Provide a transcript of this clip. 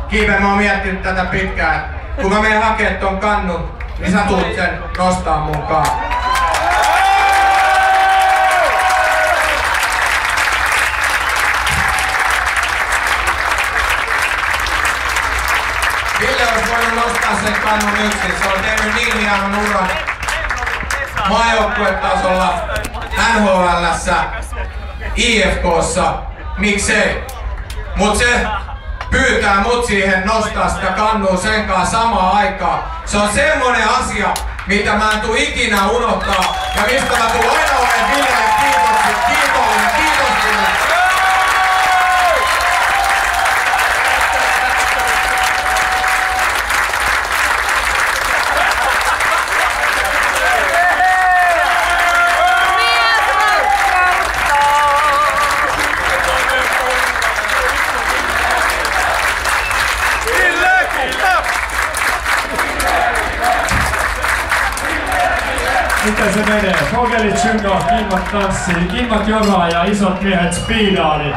Kiipe, mä oon miettinyt tätä pitkään. Kun mä menen hakee ton kannun, niin sä tulet sen nostaa mukaan. Ville olisi voinut nostaa sen kannun yksin. Se on tehnyt niin hienon uran maajoukkuetasolla, NHL:ssä, IFK:ssa. Miksei? Mut se pyytää mut siihen nostaa sitä kannua sen kanssa samaan aikaan. Se on semmonen asia, mitä mä en tuu ikinä unohtaa. Ja mistä mä tuun aina olen Villelle kiitollinen. Kiitos Ville. Miten se menee? Kokelit syngaa, kimmat tanssii, kimmat joraa ja isot miehet spiidaali.